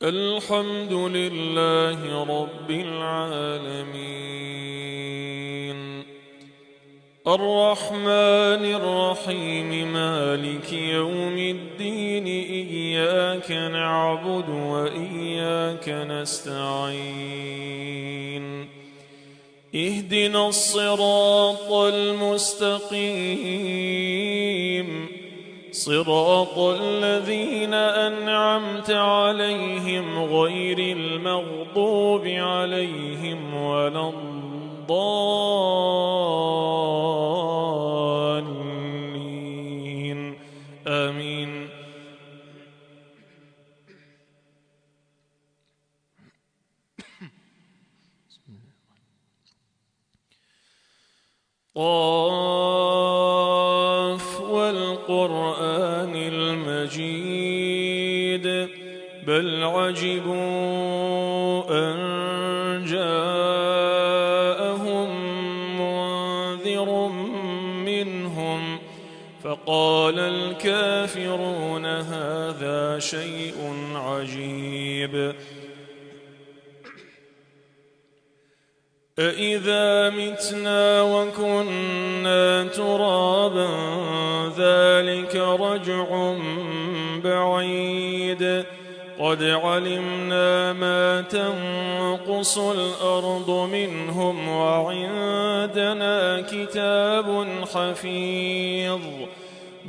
الحمد لله رب العالمين الرحمن الرحيم مالك يوم الدين إياك نعبد وإياك نستعين اهدنا الصراط المستقيم صراط الذين أنعمت عليهم غير المغضوب عليهم ولا الضالين آمين. قاف والقرآن المجيد بل عجبوا أن جاءهم منذر منهم فقال الكافرون هذا شيء عجيب أإذا متنا وكنا ترابا ذلك رجع بعيد قد علمنا ما تنقص الأرض منهم وعندنا كتاب حفيظ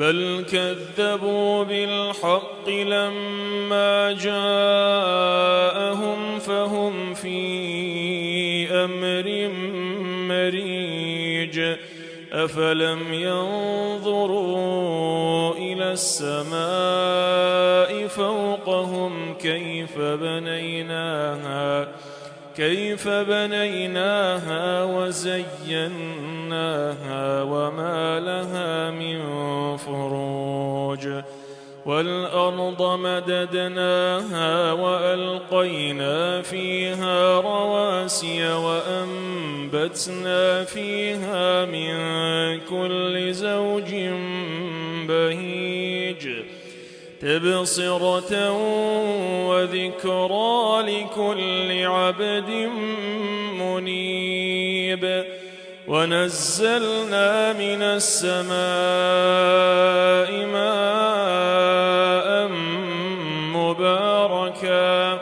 بل كذبوا بالحق لما جاءهم فهم في أمر مريج أفلم ينظروا إلى السماء فوقهم كيف بنيناها وزيناها وما لها من فروج والأرض مددناها وألقينا فيها رواسي وأنبتنا فيها من كل زوج بهيج تبصرة وذكرى لكل عبد منيب ونزلنا من السماء ماء مباركا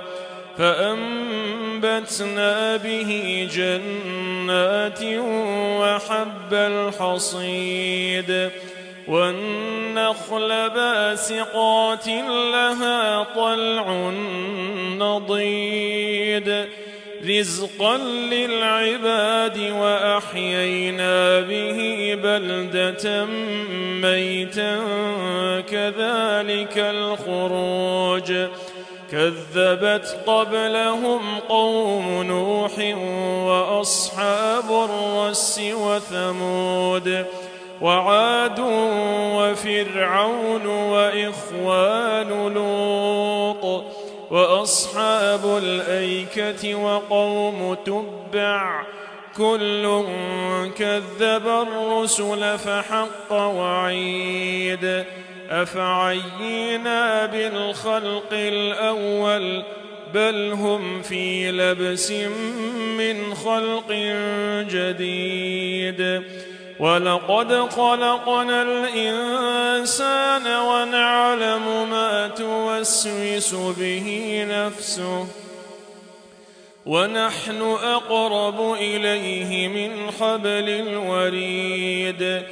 فأنبتنا به جنات وحب الحصيد والنخل باسقات لها طلع نضيد رزقا للعباد وأحيينا به بلدة ميتا كذلك الخروج كذبت قبلهم قوم نوح وأصحاب الرس وثمود وعاد وفرعون وإخوان لوط وأصحاب الأيكة وقوم تبع كل كذب الرسل فحق وعيد أفعينا بالخلق الأول بل هم في لبس من خلق جديد ولقد خلقنا الإنسان ونعلم ما توسوس به نفسه ونحن أقرب إليه من حبل الوريد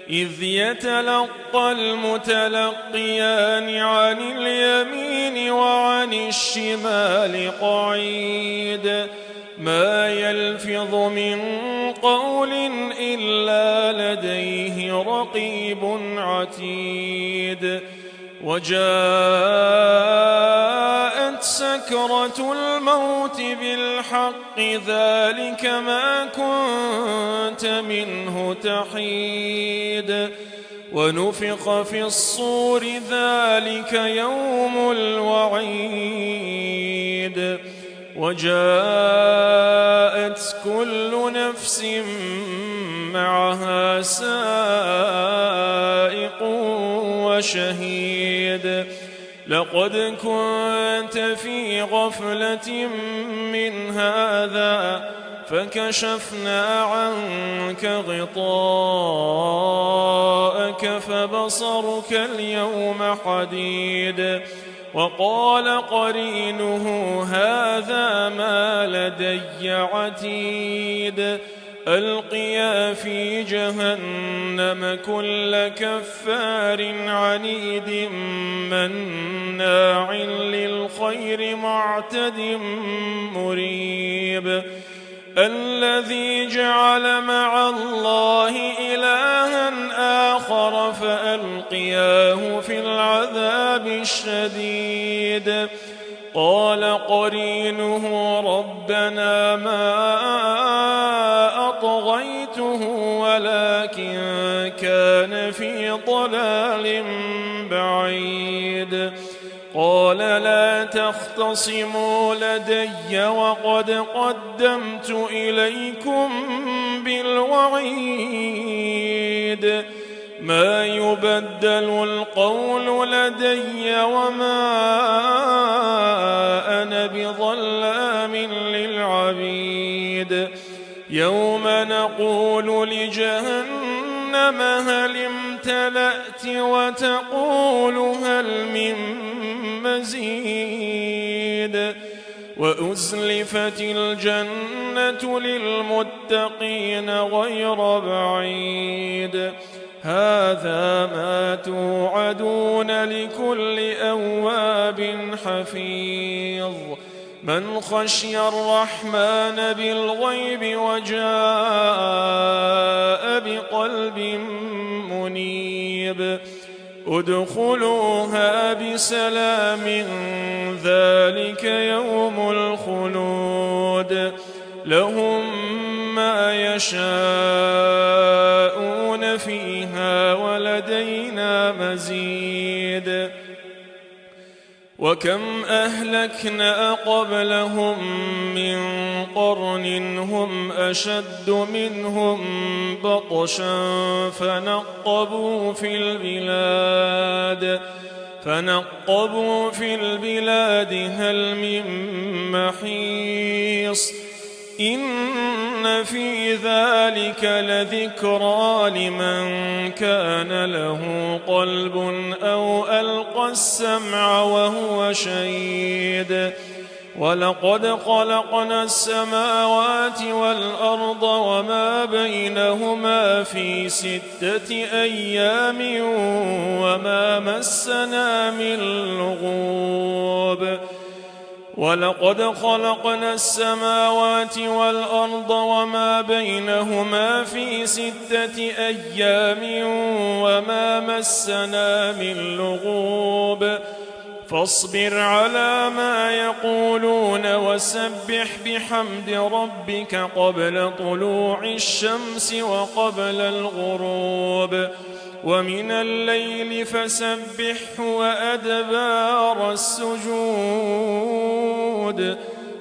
إذ يتلقى المتلقيان عن اليمين وعن الشمال قعيد ما يلفظ من قول إلا لديه رقيب عتيد وجاءت سكرة الموت بالحق ذلك ما كنت منه تحيد ونفخ في الصور ذلك يوم الوعيد وجاءت كل نفس معها سائق وشهيد لقد كنت في غفلة من هذا فكشفنا عنك غطاءك فبصرك اليوم حديد وقال قرينه هذا ما لدي عتيد ألقيا في جهنم كل كفار عنيد مناع للخير معتد مريب الذي جعل مع الله إلها آخر فألقياه في العذاب الشديد قال قرينه ربنا ما أطغيته ولكن كان في ضلال بعيد قال لا تختصموا لدي وقد قدمت إليكم بالوعيد ما يبدل القول لدي وما أنا بظلام للعبيد يوم نقول لجهنم هل امتلأت وتقول هل من مزيد وأزلفت الجنة للمتقين غير بعيد هذا ما توعدون لكل أواب حفيظ من خشي الرحمن بالغيب وجاء بقلب منيب ادخلوها بسلام ذلك يوم الخلود لهم ما يشاءون فيها ولدينا مزيد وكم أهلكنا قبلهم من قرن هم أشد منهم بطشا فنقبوا في البلاد هل من محيص إن في ذلك لذكرى لمن كان له قلب أو ألقى السمع وهو شهيد ولقد خلقنا السماوات والأرض وما بينهما في 6 أيام وما مسنا من لغوب ولقد خلقنا السماوات والأرض وما بينهما في 6 أيام وما مسنا من لغوب فاصبر على ما يقولون وسبح بحمد ربك قبل طلوع الشمس وقبل الغروب ومن الليل فسبحه وأدبار السجود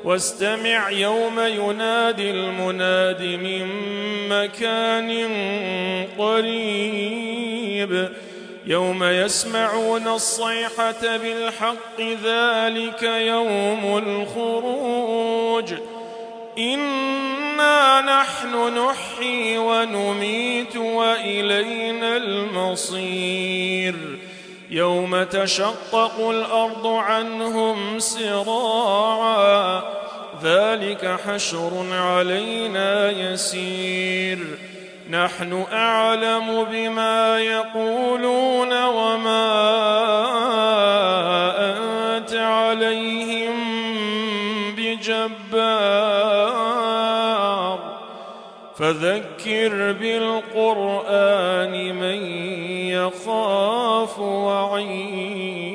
واستمع يوم ينادي المناد من مكان قريب يوم يسمعون الصيحة بالحق ذلك يوم الخروج إنا نحن نحيي ونميت وإلينا المصير يوم تشقق الأرض عنهم سراعا ذلك حشر علينا يسير نحن أعلم بما يقولون وما أنت عليهم بجبار فذكر بالقرآن من يخاف وعيد